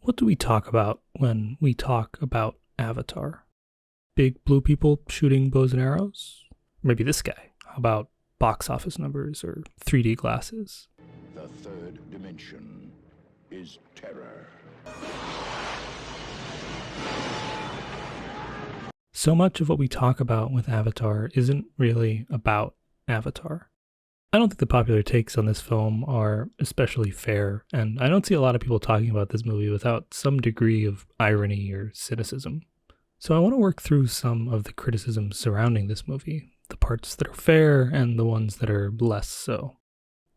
What do we talk about when we talk about Avatar? Big blue people shooting bows and arrows? Maybe this guy. How about box office numbers or 3D glasses? The third dimension is terror. So much of what we talk about with Avatar isn't really about Avatar. I don't think the popular takes on this film are especially fair, and I don't see a lot of people talking about this movie without some degree of irony or cynicism. So I want to work through some of the criticisms surrounding this movie, the parts that are fair and the ones that are less so.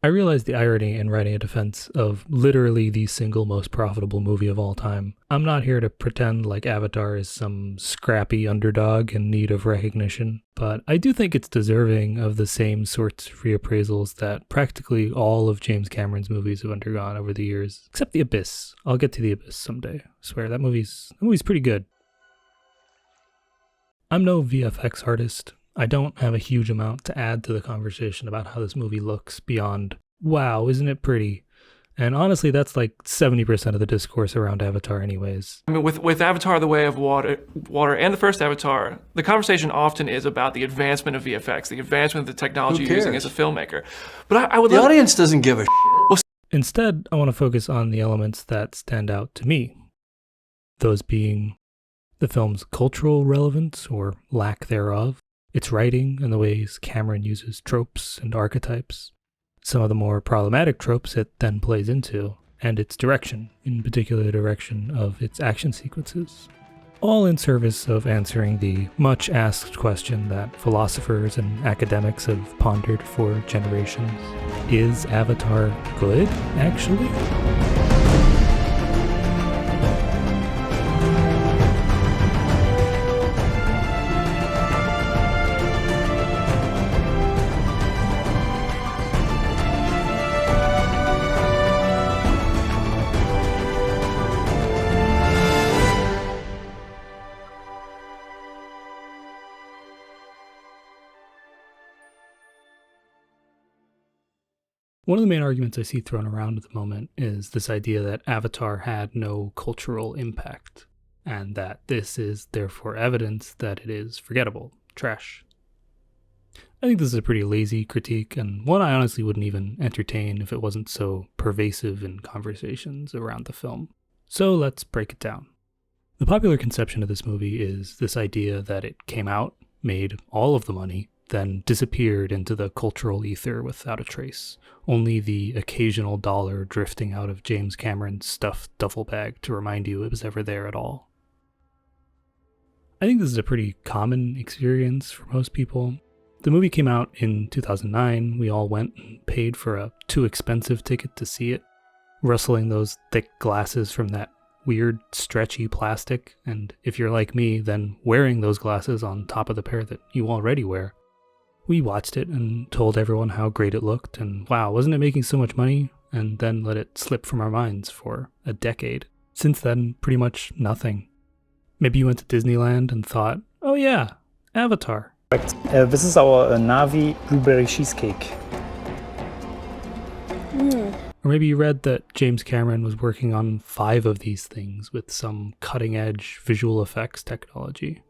I realize the irony in writing a defense of literally the single most profitable movie of all time. I'm not here to pretend like Avatar is some scrappy underdog in need of recognition, but I do think it's deserving of the same sorts of reappraisals that practically all of James Cameron's movies have undergone over the years, except The Abyss. I'll get to The Abyss someday. I swear, that movie's pretty good. I'm no VFX artist. I don't have a huge amount to add to the conversation about how this movie looks beyond, wow, isn't it pretty? And honestly, that's like 70% of the discourse around Avatar anyways. I mean, with Avatar: The Way of Water and the first Avatar, the conversation often is about the advancement of VFX, the advancement of the technology you're using as a filmmaker. But I would The audience doesn't give a shit. Well, instead, I want to focus on the elements that stand out to me. Those being the film's cultural relevance or lack thereof, its writing and the ways Cameron uses tropes and archetypes, some of the more problematic tropes it then plays into, and its direction, in particular the direction of its action sequences. All in service of answering the much asked question that philosophers and academics have pondered for generations. Is Avatar good, actually? One of the main arguments I see thrown around at the moment is this idea that Avatar had no cultural impact, and that this is therefore evidence that it is forgettable, trash. I think this is a pretty lazy critique, and one I honestly wouldn't even entertain if it wasn't so pervasive in conversations around the film. So let's break it down. The popular conception of this movie is this idea that it came out, made all of the money, then disappeared into the cultural ether without a trace, only the occasional dollar drifting out of James Cameron's stuffed duffel bag to remind you it was ever there at all. I think this is a pretty common experience for most people. The movie came out in 2009, we all went and paid for a too expensive ticket to see it, rustling those thick glasses from that weird stretchy plastic, and if you're like me, then wearing those glasses on top of the pair that you already wear. We watched it and told everyone how great it looked, and wow, wasn't it making so much money? And then let it slip from our minds for a decade. Since then, pretty much nothing. Maybe you went to Disneyland and thought, oh yeah, Avatar. This is our Navi blueberry cheesecake. Or maybe you read that James Cameron was working on 5 of these things with some cutting-edge visual effects technology.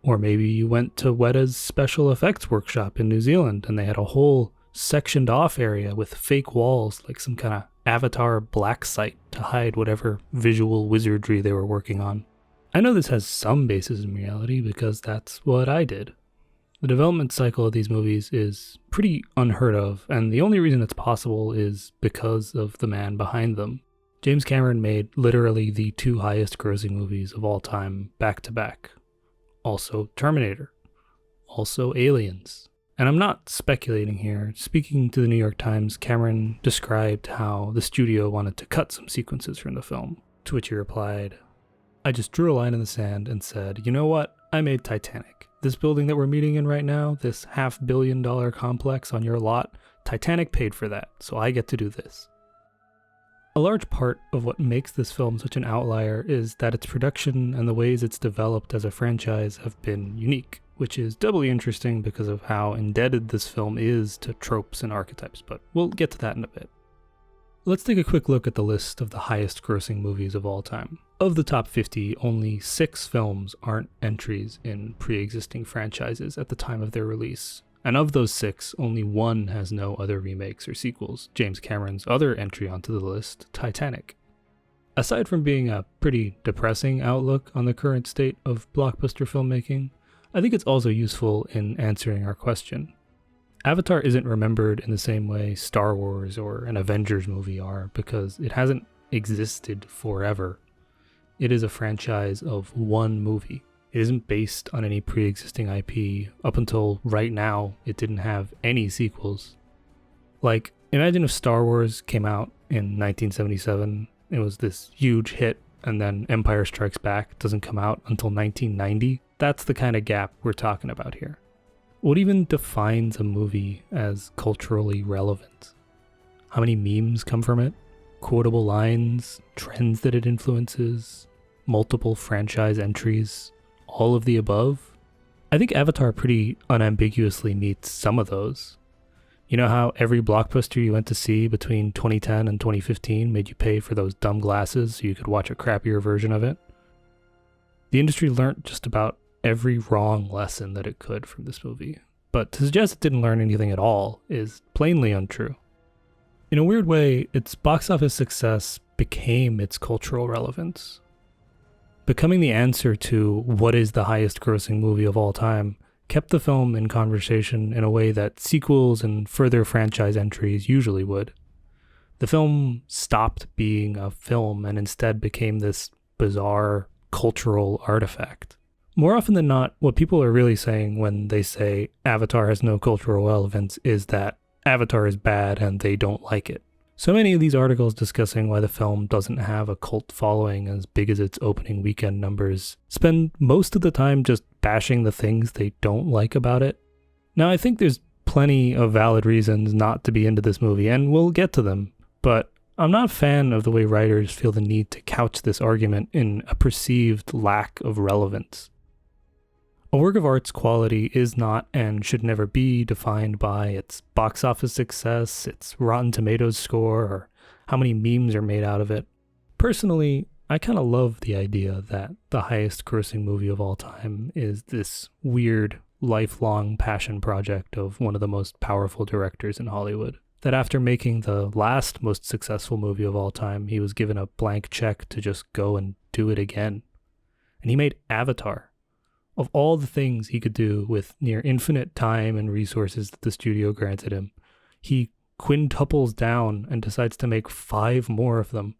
Or maybe you went to Weta's special effects workshop in New Zealand and they had a whole sectioned off area with fake walls like some kind of Avatar black site to hide whatever visual wizardry they were working on. I know this has some basis in reality because that's what I did. The development cycle of these movies is pretty unheard of, and the only reason it's possible is because of the man behind them. James Cameron made literally the 2 highest grossing movies of all time back to back. Also Terminator. Also Aliens. And I'm not speculating here. Speaking to the New York Times, Cameron described how the studio wanted to cut some sequences from the film, to which he replied, I just drew a line in the sand and said, you know what? I made Titanic. This building that we're meeting in right now, this $500 million complex on your lot, Titanic paid for that, so I get to do this. A large part of what makes this film such an outlier is that its production and the ways it's developed as a franchise have been unique, which is doubly interesting because of how indebted this film is to tropes and archetypes, but we'll get to that in a bit. Let's take a quick look at the list of the highest grossing movies of all time. Of the top 50, only 6 films aren't entries in pre-existing franchises at the time of their release. And of those 6, only 1 has no other remakes or sequels, James Cameron's other entry onto the list, Titanic. Aside from being a pretty depressing outlook on the current state of blockbuster filmmaking, I think it's also useful in answering our question. Avatar isn't remembered in the same way Star Wars or an Avengers movie are because it hasn't existed forever. It is a franchise of one movie. It isn't based on any pre-existing IP. Up until right now, it didn't have any sequels. Like, imagine if Star Wars came out in 1977, it was this huge hit, and then Empire Strikes Back doesn't come out until 1990. That's the kind of gap we're talking about here. What even defines a movie as culturally relevant? How many memes come from it? Quotable lines? Trends that it influences? Multiple franchise entries? All of the above? I think Avatar pretty unambiguously meets some of those. You know how every blockbuster you went to see between 2010 and 2015 made you pay for those dumb glasses so you could watch a crappier version of it? The industry learned just about every wrong lesson that it could from this movie, but to suggest it didn't learn anything at all is plainly untrue. In a weird way, its box office success became its cultural relevance. Becoming the answer to what is the highest grossing movie of all time kept the film in conversation in a way that sequels and further franchise entries usually would. The film stopped being a film and instead became this bizarre cultural artifact. More often than not, what people are really saying when they say Avatar has no cultural relevance is that Avatar is bad and they don't like it. So many of these articles discussing why the film doesn't have a cult following as big as its opening weekend numbers spend most of the time just bashing the things they don't like about it. Now, I think there's plenty of valid reasons not to be into this movie, and we'll get to them, but I'm not a fan of the way writers feel the need to couch this argument in a perceived lack of relevance. A work of art's quality is not and should never be defined by its box office success, its Rotten Tomatoes score, or how many memes are made out of it. Personally, I kind of love the idea that the highest grossing movie of all time is this weird, lifelong passion project of one of the most powerful directors in Hollywood. That after making the last most successful movie of all time, he was given a blank check to just go and do it again. And he made Avatar. Of all the things he could do with near infinite time and resources that the studio granted him, he quintuples down and decides to make 5 more of them.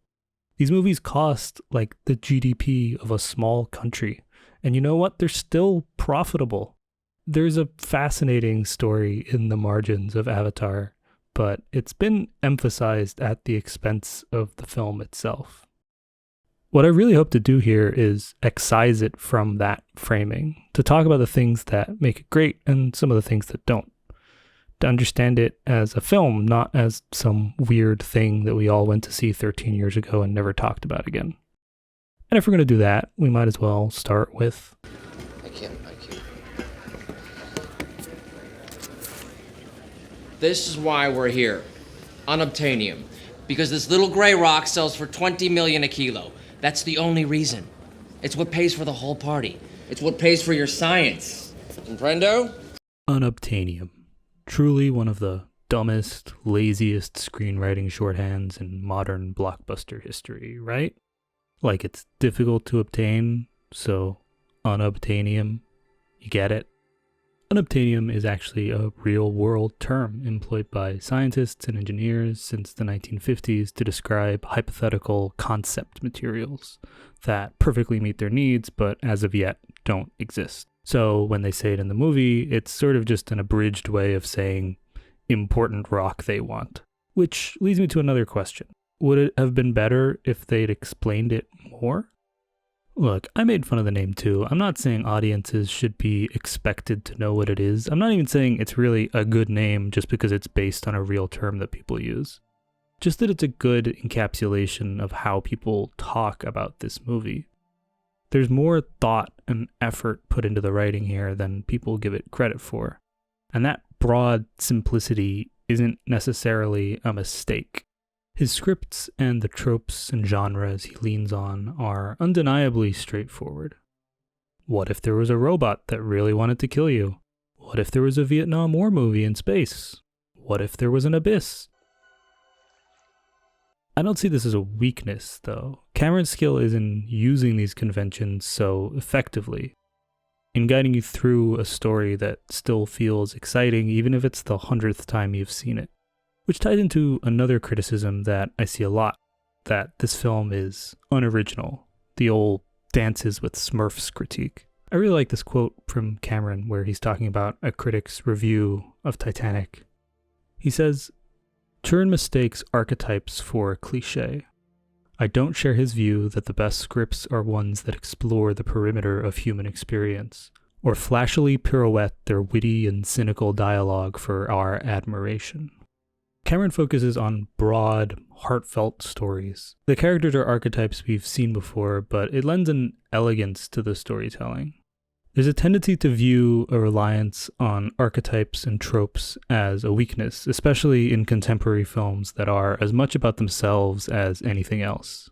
These movies cost like the GDP of a small country, and you know what? They're still profitable. There's a fascinating story in the margins of Avatar, but it's been emphasized at the expense of the film itself. What I really hope to do here is excise it from that framing, to talk about the things that make it great and some of the things that don't. To understand it as a film, not as some weird thing that we all went to see 13 years ago and never talked about again. And if we're going to do that, we might as well start with... Thank you. This is why we're here. Unobtainium. Because this little gray rock sells for 20 million a kilo. That's the only reason. It's what pays for the whole party. It's what pays for your science. Comprendo? Unobtainium. Truly one of the dumbest, laziest screenwriting shorthands in modern blockbuster history, right? Like it's difficult to obtain, so unobtainium. You get it? Unobtainium is actually a real-world term employed by scientists and engineers since the 1950s to describe hypothetical concept materials that perfectly meet their needs but as of yet don't exist. So when they say it in the movie, it's sort of just an abridged way of saying important rock they want. Which leads me to another question. Would it have been better if they'd explained it more? Look, I made fun of the name too. I'm not saying audiences should be expected to know what it is. I'm not even saying it's really a good name just because it's based on a real term that people use. Just that it's a good encapsulation of how people talk about this movie. There's more thought and effort put into the writing here than people give it credit for. And that broad simplicity isn't necessarily a mistake. His scripts and the tropes and genres he leans on are undeniably straightforward. What if there was a robot that really wanted to kill you? What if there was a Vietnam War movie in space? What if there was an abyss? I don't see this as a weakness, though. Cameron's skill is in using these conventions so effectively, in guiding you through a story that still feels exciting even if it's the 100th time you've seen it. Which ties into another criticism that I see a lot, that this film is unoriginal, the old dances with Smurfs critique. I really like this quote from Cameron where he's talking about a critic's review of Titanic. He says, "Turin mistakes archetypes for a cliché. I don't share his view that the best scripts are ones that explore the perimeter of human experience, or flashily pirouette their witty and cynical dialogue for our admiration." Cameron focuses on broad, heartfelt stories. The characters are archetypes we've seen before, but it lends an elegance to the storytelling. There's a tendency to view a reliance on archetypes and tropes as a weakness, especially in contemporary films that are as much about themselves as anything else.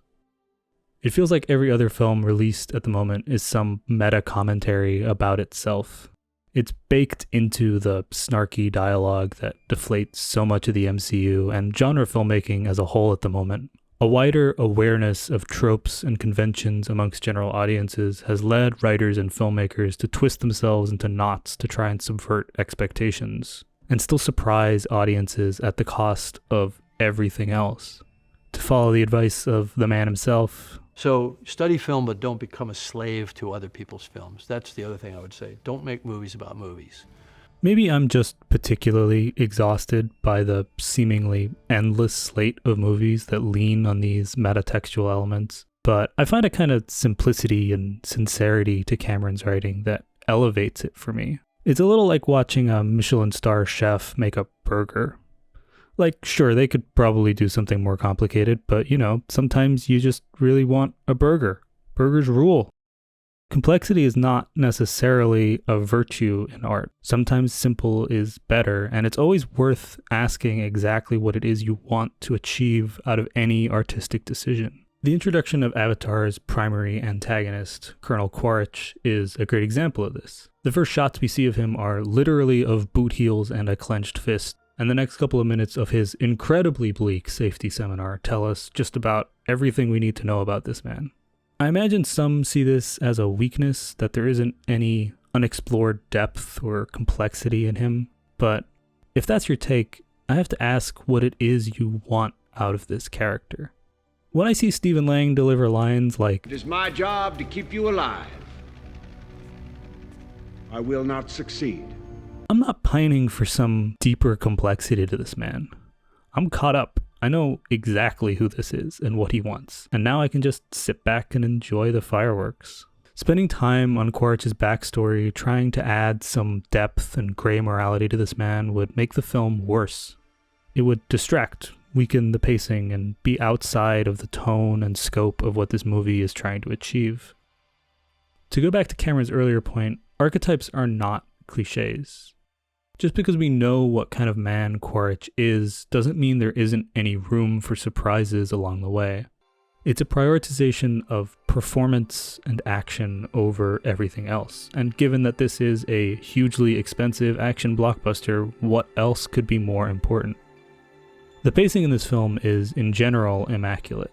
It feels like every other film released at the moment is some meta-commentary about itself. It's baked into the snarky dialogue that deflates so much of the MCU and genre filmmaking as a whole at the moment. A wider awareness of tropes and conventions amongst general audiences has led writers and filmmakers to twist themselves into knots to try and subvert expectations, and still surprise audiences at the cost of everything else. To follow the advice of the man himself, so study film, but don't become a slave to other people's films. That's the other thing I would say. Don't make movies about movies. maybe I'm just particularly exhausted by the seemingly endless slate of movies that lean on these metatextual elements, but I find a kind of simplicity and sincerity to Cameron's writing that elevates it for me. It's a little like watching a Michelin star chef make a burger. Like, sure, they could probably do something more complicated, but, you know, sometimes you just really want a burger. Burgers rule. Complexity is not necessarily a virtue in art. Sometimes simple is better, and it's always worth asking exactly what it is you want to achieve out of any artistic decision. The introduction of Avatar's primary antagonist, Colonel Quaritch, is a great example of this. The first shots we see of him are literally of boot heels and a clenched fist, and the next couple of minutes of his incredibly bleak safety seminar tell us just about everything we need to know about this man. I imagine some see this as a weakness, that there isn't any unexplored depth or complexity in him, but if that's your take, I have to ask what it is you want out of this character. When I see Stephen Lang deliver lines like, "It is my job to keep you alive. I will not succeed." I'm not pining for some deeper complexity to this man. I'm caught up. I know exactly who this is and what he wants, and now I can just sit back and enjoy the fireworks. Spending time on Quaritch's backstory, trying to add some depth and gray morality to this man would make the film worse. It would distract, weaken the pacing, and be outside of the tone and scope of what this movie is trying to achieve. To go back to Cameron's earlier point, archetypes are not cliches. Just because we know what kind of man Quaritch is doesn't mean there isn't any room for surprises along the way. It's a prioritization of performance and action over everything else, and given that this is a hugely expensive action blockbuster, what else could be more important? The pacing in this film is, in general, immaculate.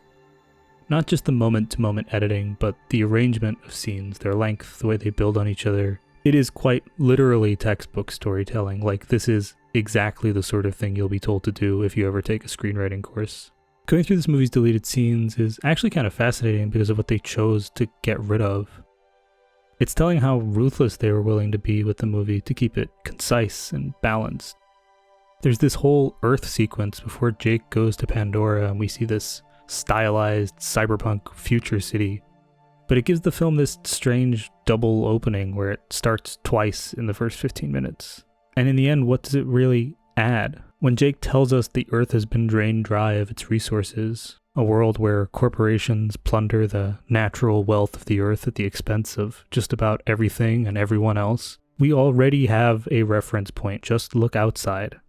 Not just the moment-to-moment editing, but the arrangement of scenes, their length, the way they build on each other. It is quite literally textbook storytelling, like this is exactly the sort of thing you'll be told to do if you ever take a screenwriting course. Going through this movie's deleted scenes is actually kind of fascinating because of what they chose to get rid of. It's telling how ruthless they were willing to be with the movie to keep it concise and balanced. There's this whole Earth sequence before Jake goes to Pandora and we see this stylized cyberpunk future city. But it gives the film this strange double opening where it starts twice in the first 15 minutes. And in the end, what does it really add? When Jake tells us the Earth has been drained dry of its resources, a world where corporations plunder the natural wealth of the Earth at the expense of just about everything and everyone else, we already have a reference point. Just look outside.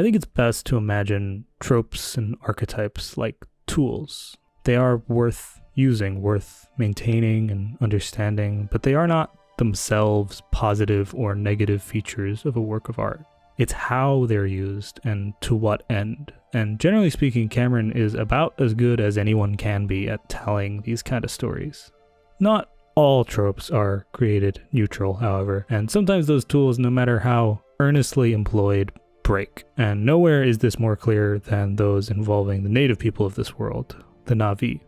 I think it's best to imagine tropes and archetypes like tools. They are worth using, worth maintaining and understanding, but they are not themselves positive or negative features of a work of art. It's how they're used and to what end. And generally speaking, Cameron is about as good as anyone can be at telling these kind of stories. Not all tropes are created neutral, however, and sometimes those tools, no matter how earnestly employed, break. And nowhere is this more clear than those involving the native people of this world, the Na'vi.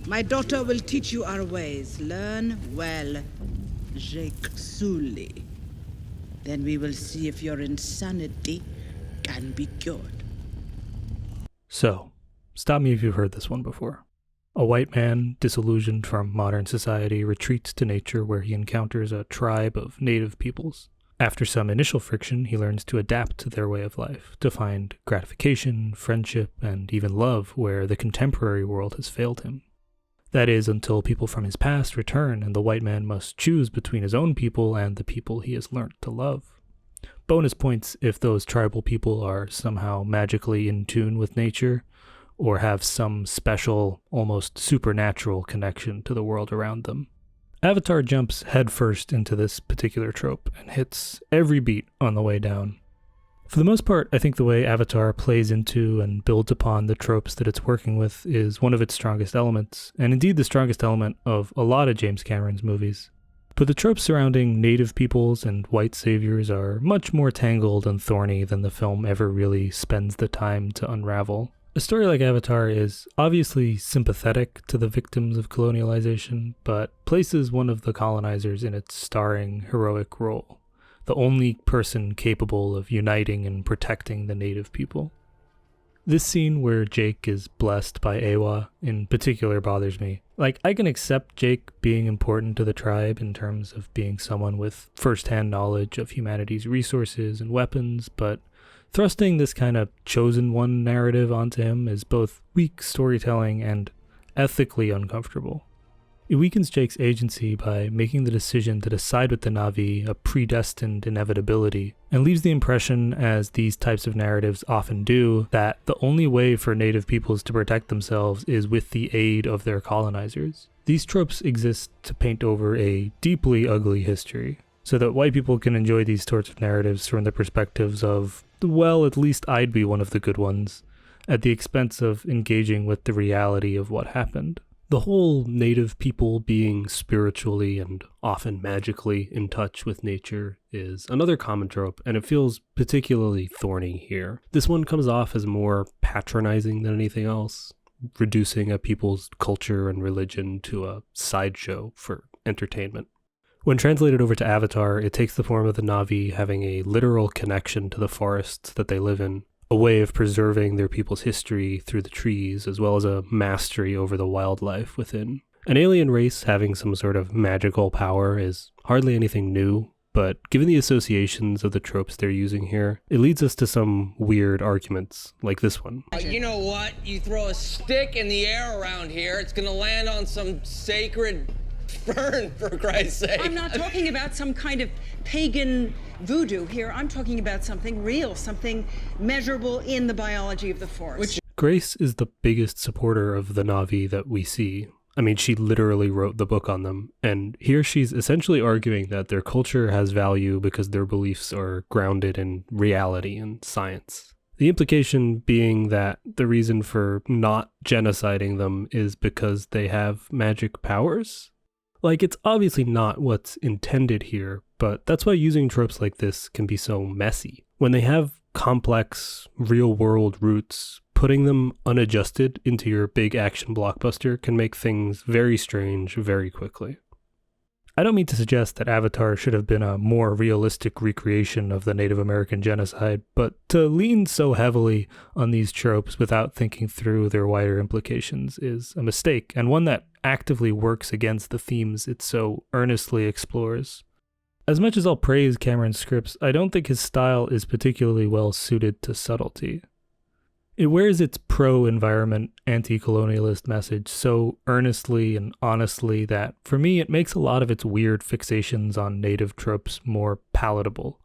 My daughter will teach you our ways. Learn well, Jake Sully. Then we will see if your insanity can be cured. So, stop me if you've heard this one before. A white man, disillusioned from modern society, retreats to nature where he encounters a tribe of native peoples. After some initial friction, he learns to adapt to their way of life, to find gratification, friendship, and even love where the contemporary world has failed him. That is, until people from his past return and the white man must choose between his own people and the people he has learnt to love. Bonus points if those tribal people are somehow magically in tune with nature, or have some special, almost supernatural connection to the world around them. Avatar jumps headfirst into this particular trope and hits every beat on the way down. For the most part, I think the way Avatar plays into and builds upon the tropes that it's working with is one of its strongest elements, and indeed the strongest element of a lot of James Cameron's movies. But the tropes surrounding native peoples and white saviors are much more tangled and thorny than the film ever really spends the time to unravel. A story like Avatar is obviously sympathetic to the victims of colonialization, but places one of the colonizers in its starring heroic role, the only person capable of uniting and protecting the native people. This scene where Jake is blessed by Awa in particular bothers me. Like, I can accept Jake being important to the tribe in terms of being someone with first-hand knowledge of humanity's resources and weapons, but thrusting this kind of chosen one narrative onto him is both weak storytelling and ethically uncomfortable. It weakens Jake's agency by making the decision to side with the Na'vi a predestined inevitability, and leaves the impression, as these types of narratives often do, that the only way for native peoples to protect themselves is with the aid of their colonizers. These tropes exist to paint over a deeply ugly history, so that white people can enjoy these sorts of narratives from the perspectives of, well, at least I'd be one of the good ones, at the expense of engaging with the reality of what happened. The whole native people being spiritually and often magically in touch with nature is another common trope, and it feels particularly thorny here. This one comes off as more patronizing than anything else, reducing a people's culture and religion to a sideshow for entertainment. When translated over to Avatar, it takes the form of the Na'vi having a literal connection to the forests that they live in, a way of preserving their people's history through the trees, as well as a mastery over the wildlife within. An alien race having some sort of magical power is hardly anything new, but given the associations of the tropes they're using here, it leads us to some weird arguments, like this one. You know what? You throw a stick in the air around here, it's gonna land on some sacred fern, for Christ's sake. I'm not talking about some kind of pagan voodoo here. I'm talking about something real, something measurable in the biology of the forest. Grace is the biggest supporter of the Na'vi that we see. I mean, she literally wrote the book on them, and here she's essentially arguing that their culture has value because their beliefs are grounded in reality and science. The implication being that the reason for not genociding them is because they have magic powers? Like, it's obviously not what's intended here, but that's why using tropes like this can be so messy. When they have complex, real-world roots, putting them unadjusted into your big action blockbuster can make things very strange very quickly. I don't mean to suggest that Avatar should have been a more realistic recreation of the Native American genocide, but to lean so heavily on these tropes without thinking through their wider implications is a mistake, and one that actively works against the themes it so earnestly explores. As much as I'll praise Cameron's scripts, I don't think his style is particularly well suited to subtlety. It wears its pro-environment, anti-colonialist message so earnestly and honestly that, for me, it makes a lot of its weird fixations on native tropes more palatable.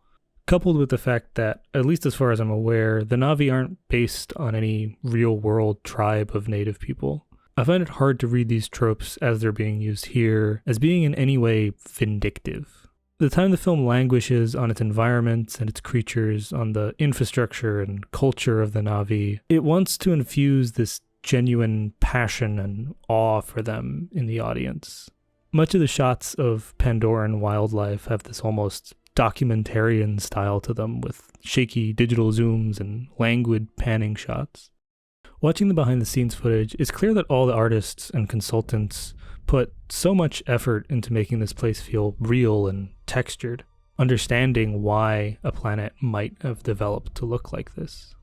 coupled with the fact that, at least as far as I'm aware, the Na'vi aren't based on any real-world tribe of native people. I find it hard to read these tropes as they're being used here as being in any way vindictive. The time the film languishes on its environments and its creatures, on the infrastructure and culture of the Na'vi, it wants to infuse this genuine passion and awe for them in the audience. Much of the shots of Pandoran wildlife have this almost documentarian style to them, with shaky digital zooms and languid panning shots. Watching the behind-the-scenes footage, it's clear that all the artists and consultants put so much effort into making this place feel real and textured, understanding why a planet might have developed to look like this.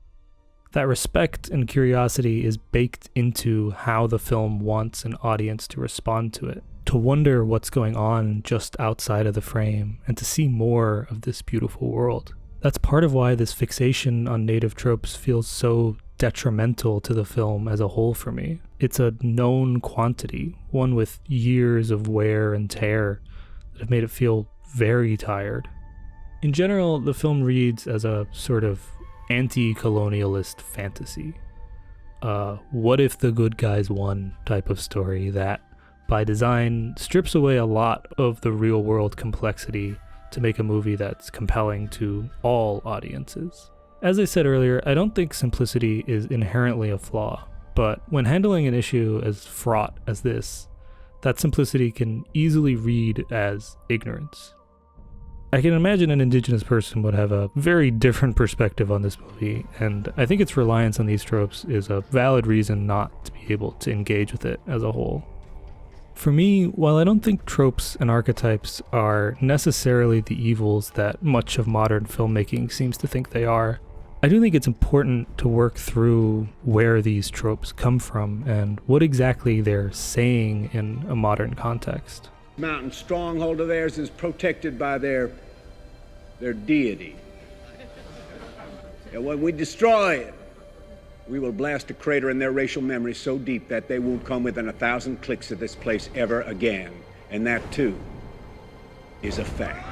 That respect and curiosity is baked into how the film wants an audience to respond to it, to wonder what's going on just outside of the frame, and to see more of this beautiful world. That's part of why this fixation on native tropes feels so detrimental to the film as a whole for me. It's a known quantity, one with years of wear and tear that have made it feel very tired. In general, the film reads as a sort of anti-colonialist fantasy. What if the good guys won type of story that, by design, strips away a lot of the real-world complexity to make a movie that's compelling to all audiences. As I said earlier, I don't think simplicity is inherently a flaw, but when handling an issue as fraught as this, that simplicity can easily read as ignorance. I can imagine an indigenous person would have a very different perspective on this movie, and I think its reliance on these tropes is a valid reason not to be able to engage with it as a whole. For me, while I don't think tropes and archetypes are necessarily the evils that much of modern filmmaking seems to think they are, I do think it's important to work through where these tropes come from and what exactly they're saying in a modern context. Mountain stronghold of theirs is protected by their deity. And when we destroy it, we will blast a crater in their racial memory so deep that they won't come within 1,000 clicks of this place ever again. And that, too, is a fact.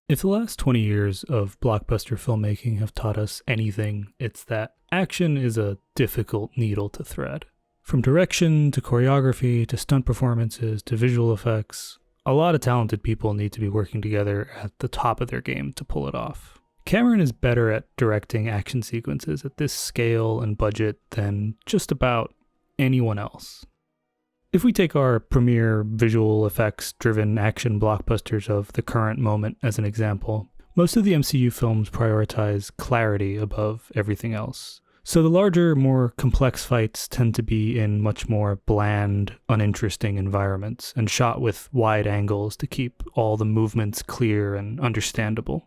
If the last 20 years of blockbuster filmmaking have taught us anything, it's that action is a difficult needle to thread. From direction to choreography to stunt performances to visual effects, a lot of talented people need to be working together at the top of their game to pull it off. Cameron is better at directing action sequences at this scale and budget than just about anyone else. If we take our premier visual effects-driven action blockbusters of the current moment as an example, most of the MCU films prioritize clarity above everything else. So the larger, more complex fights tend to be in much more bland, uninteresting environments, and shot with wide angles to keep all the movements clear and understandable.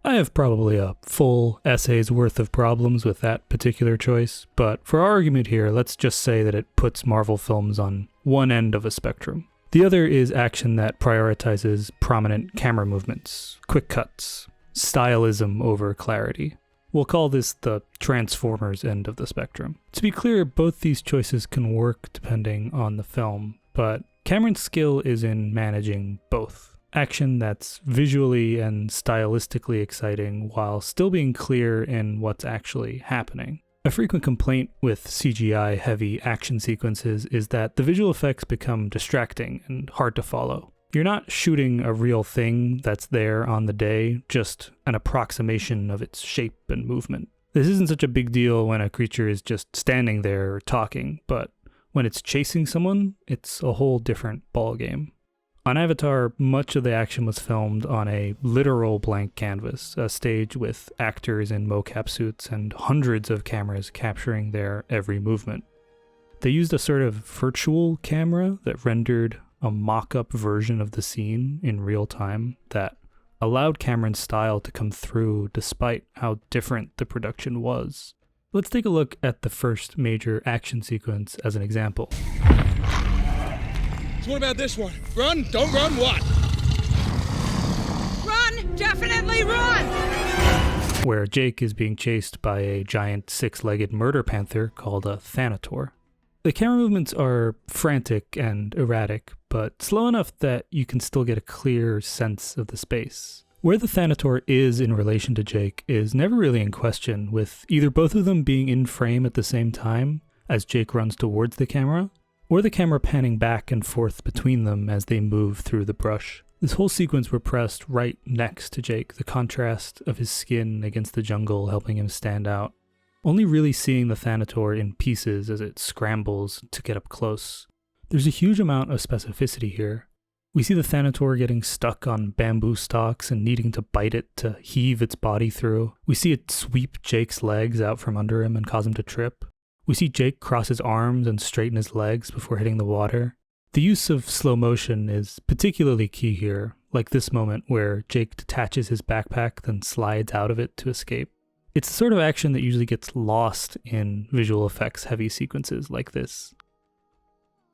I have probably a full essay's worth of problems with that particular choice, but for our argument here, let's just say that it puts Marvel films on one end of a spectrum. The other is action that prioritizes prominent camera movements, quick cuts, stylism over clarity. We'll call this the Transformers end of the spectrum. To be clear, both these choices can work depending on the film, but Cameron's skill is in managing both. Action that's visually and stylistically exciting while still being clear in what's actually happening. A frequent complaint with CGI-heavy action sequences is that the visual effects become distracting and hard to follow. You're not shooting a real thing that's there on the day, just an approximation of its shape and movement. This isn't such a big deal when a creature is just standing there or talking, but when it's chasing someone, it's a whole different ballgame. On Avatar, much of the action was filmed on a literal blank canvas, a stage with actors in mocap suits and hundreds of cameras capturing their every movement. They used a sort of virtual camera that rendered a mock-up version of the scene in real time that allowed Cameron's style to come through despite how different the production was. Let's take a look at the first major action sequence as an example. So what about this one? Run? Don't run? What? Run! Definitely run! Where Jake is being chased by a giant six-legged murder panther called a Thanator. The camera movements are frantic and erratic, but but slow enough that you can still get a clear sense of the space. Where the Thanator is in relation to Jake is never really in question, with either both of them being in frame at the same time as Jake runs towards the camera, or the camera panning back and forth between them as they move through the brush. This whole sequence were pressed right next to Jake, the contrast of his skin against the jungle helping him stand out. Only really seeing the Thanator in pieces as it scrambles to get up close. There's a huge amount of specificity here. We see the Thanator getting stuck on bamboo stalks and needing to bite it to heave its body through. We see it sweep Jake's legs out from under him and cause him to trip. We see Jake cross his arms and straighten his legs before hitting the water. The use of slow motion is particularly key here, like this moment where Jake detaches his backpack then slides out of it to escape. It's the sort of action that usually gets lost in visual effects heavy sequences like this.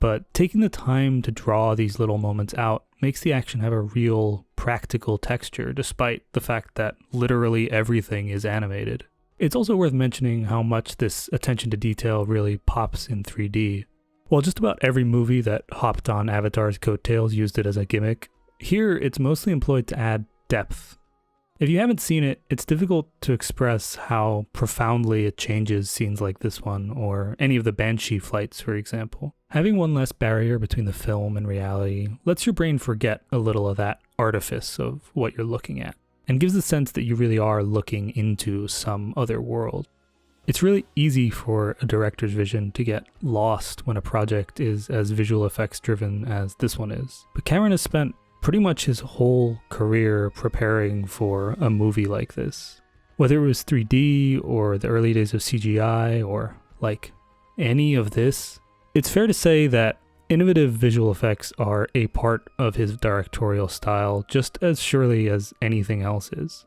But taking the time to draw these little moments out makes the action have a real practical texture despite the fact that literally everything is animated. It's also worth mentioning how much this attention to detail really pops in 3D. While just about every movie that hopped on Avatar's coattails used it as a gimmick, here it's mostly employed to add depth. If you haven't seen it, it's difficult to express how profoundly it changes scenes like this one, or any of the Banshee flights, for example. Having one less barrier between the film and reality lets your brain forget a little of that artifice of what you're looking at, and gives the sense that you really are looking into some other world. It's really easy for a director's vision to get lost when a project is as visual effects driven as this one is. But Cameron has spent pretty much his whole career preparing for a movie like this. Whether it was 3D or the early days of CGI or like any of this, it's fair to say that innovative visual effects are a part of his directorial style just as surely as anything else is.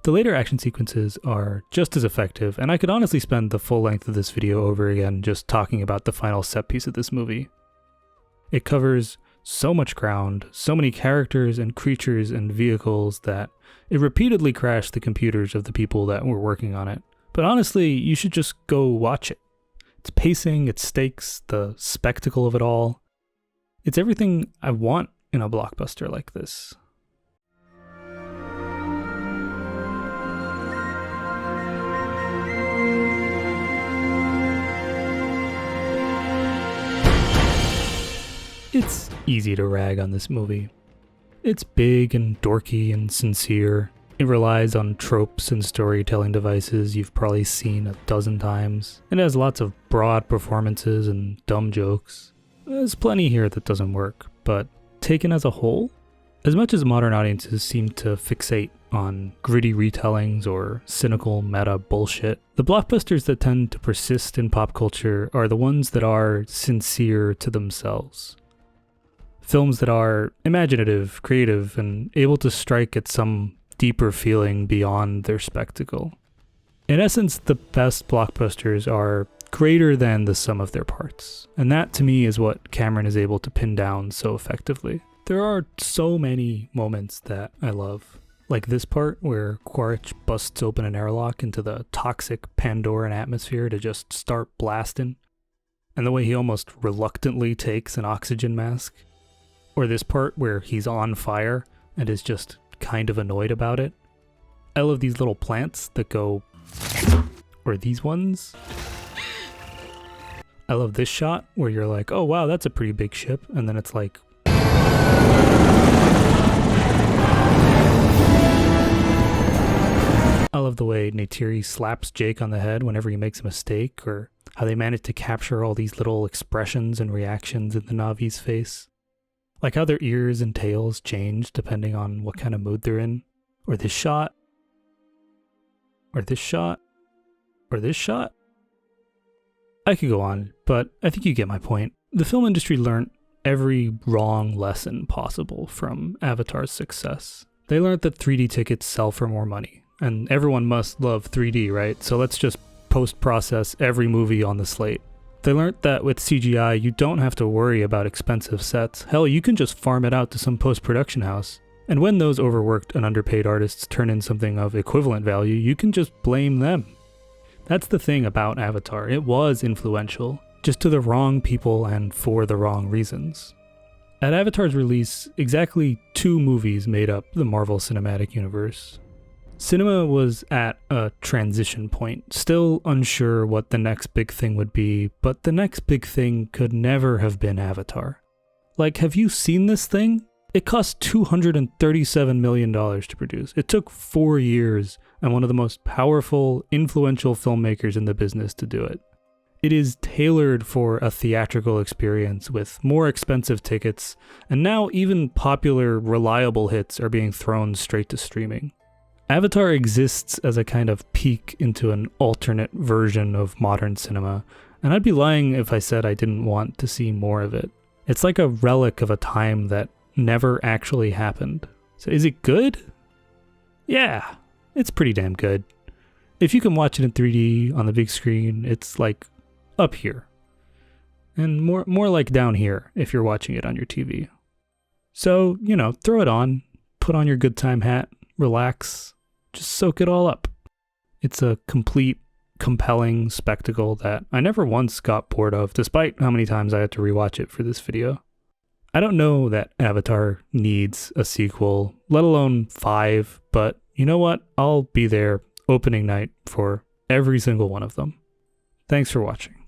The later action sequences are just as effective, and I could honestly spend the full length of this video over again just talking about the final set piece of this movie. It covers so much ground, so many characters and creatures and vehicles that it repeatedly crashed the computers of the people that were working on it. But honestly, you should just go watch it. Its pacing, its stakes, the spectacle of it all. It's everything I want in a blockbuster like this. It's easy to rag on this movie. It's big and dorky and sincere. It relies on tropes and storytelling devices you've probably seen 12 times. It has lots of broad performances and dumb jokes. There's plenty here that doesn't work, but taken as a whole, as much as modern audiences seem to fixate on gritty retellings or cynical meta bullshit, the blockbusters that tend to persist in pop culture are the ones that are sincere to themselves. Films that are imaginative, creative, and able to strike at some deeper feeling beyond their spectacle. In essence, the best blockbusters are greater than the sum of their parts, and that to me is what Cameron is able to pin down so effectively. There are so many moments that I love, like this part where Quaritch busts open an airlock into the toxic Pandoran atmosphere to just start blasting, and the way he almost reluctantly takes an oxygen mask. Or this part where he's on fire and is just kind of annoyed about it. I love these little plants that go, or these ones. I love this shot where you're like, oh wow, that's a pretty big ship, and then it's like, I love the way Neytiri slaps Jake on the head whenever he makes a mistake, or how they manage to capture all these little expressions and reactions in the Navi's face. Like how their ears and tails change depending on what kind of mood they're in. Or this shot. Or this shot. Or this shot. I could go on, but I think you get my point. The film industry learned every wrong lesson possible from Avatar's success. They learned that 3D tickets sell for more money. And everyone must love 3D, right? So let's just post-process every movie on the slate. They learned that with CGI, you don't have to worry about expensive sets. Hell, you can just farm it out to some post-production house. And when those overworked and underpaid artists turn in something of equivalent value, you can just blame them. That's the thing about Avatar. It was influential, just to the wrong people and for the wrong reasons. At Avatar's release, exactly 2 movies made up the Marvel Cinematic Universe. Cinema was at a transition point, still unsure what the next big thing would be, but the next big thing could never have been Avatar. Like, have you seen this thing? It cost $237 million to produce. It took 4 years and one of the most powerful, influential filmmakers in the business to do it. It is tailored for a theatrical experience with more expensive tickets, and now even popular, reliable hits are being thrown straight to streaming. Avatar exists as a kind of peek into an alternate version of modern cinema, and I'd be lying if I said I didn't want to see more of it. It's like a relic of a time that never actually happened. So is it good? Yeah, it's pretty damn good. If you can watch it in 3D on the big screen, it's like up here. And more like down here if you're watching it on your TV. So, throw it on, put on your good time hat, relax, just soak it all up. It's a complete, compelling spectacle that I never once got bored of, despite how many times I had to rewatch it for this video. I don't know that Avatar needs a sequel, let alone 5, but you know what? I'll be there opening night for every single one of them. Thanks for watching.